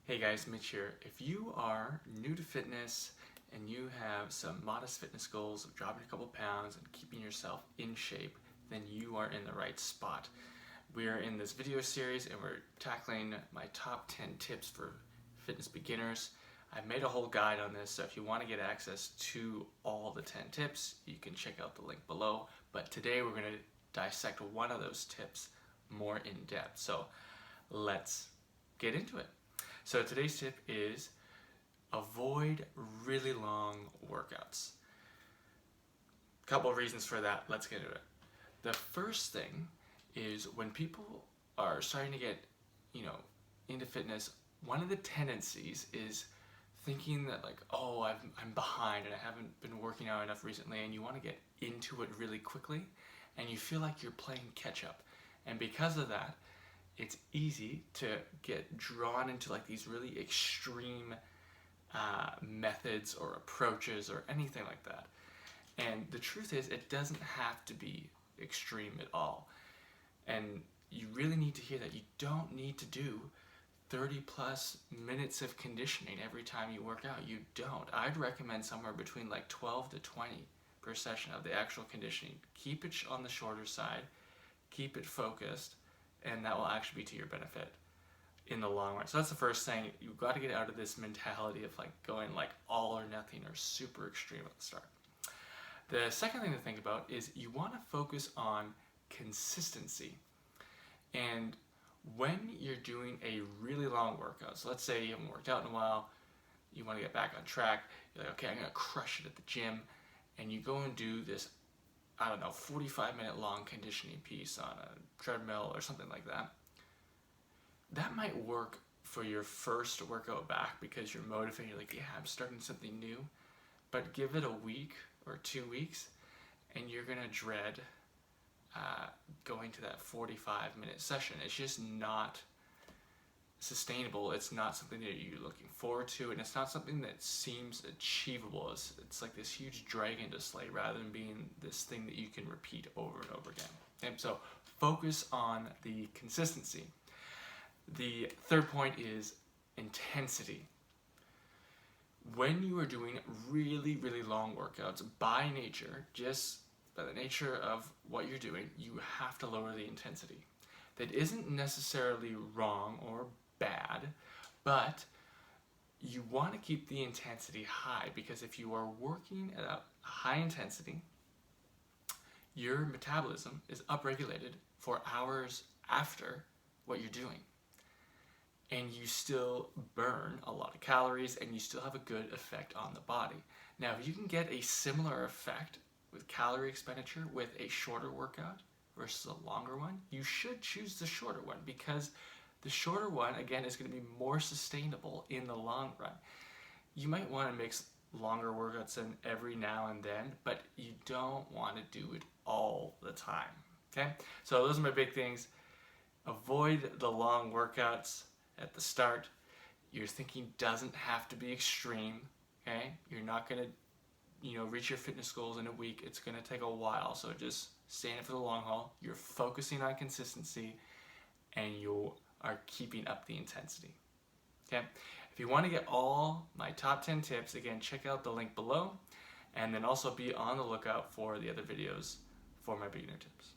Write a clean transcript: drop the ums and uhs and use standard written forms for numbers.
Hey guys, Mitch here. If you are new to fitness and you have some modest fitness goals of dropping a couple pounds and keeping yourself in shape, then you are in the right spot. We are in this video series and we're tackling my top 10 tips for fitness beginners. I've made a whole guide on this, so if you want to get access to all the 10 tips, you can check out the link below. But today we're going to dissect one of those tips more in depth. So let's get into it. So today's tip is avoid really long workouts. A couple of reasons for that. Let's get into it. The first thing is when people are starting to get, into fitness, one of the tendencies is thinking that I'm behind and I haven't been working out enough recently, and you want to get into it really quickly and you feel like you're playing catch up. And because of that, it's easy to get drawn into these really extreme methods or approaches or anything like that. And the truth is, it doesn't have to be extreme at all. And you really need to hear that. You don't need to do 30 plus minutes of conditioning every time you work out. You don't. I'd recommend somewhere between 12 to 20 per session of the actual conditioning. Keep it on the shorter side, keep it focused, and that will actually be to your benefit in the long run. So that's the first thing. You've got to get out of this mentality of going all or nothing or super extreme at the start. The second thing to think about is you want to focus on consistency. And when you're doing a really long workout, so let's say you haven't worked out in a while, you want to get back on track, you're like, okay, I'm going to crush it at the gym, and you go and do this 45-minute long conditioning piece on a treadmill or something like that. That might work for your first workout back because you're motivated, you're I'm starting something new. But give it a week or 2 weeks and you're gonna dread going to that 45-minute session. It's just not sustainable. It's not something that you're looking forward to, and it's not something that seems achievable. It's like this huge dragon to slay rather than being this thing that you can repeat over and over again. And so focus on the consistency. The third point is intensity. When you are doing really, really long workouts, by nature, just by the nature of what you're doing, you have to lower the intensity. That isn't necessarily wrong or bad, but you want to keep the intensity high, because if you are working at a high intensity, your metabolism is upregulated for hours after what you're doing. And you still burn a lot of calories and you still have a good effect on the body. Now, if you can get a similar effect with calorie expenditure with a shorter workout versus a longer one, you should choose the shorter one, because the shorter one, again, is going to be more sustainable in the long run. You might want to mix longer workouts in every now and then, but you don't want to do it all the time, okay? So those are my big things. Avoid the long workouts at the start. Your thinking doesn't have to be extreme, okay? You're not going to reach your fitness goals in a week. It's going to take a while, so just stay in it for the long haul. You're focusing on consistency and you are keeping up the intensity, okay? If you want to get all my top 10 tips, again, check out the link below, and then also be on the lookout for the other videos for my beginner tips.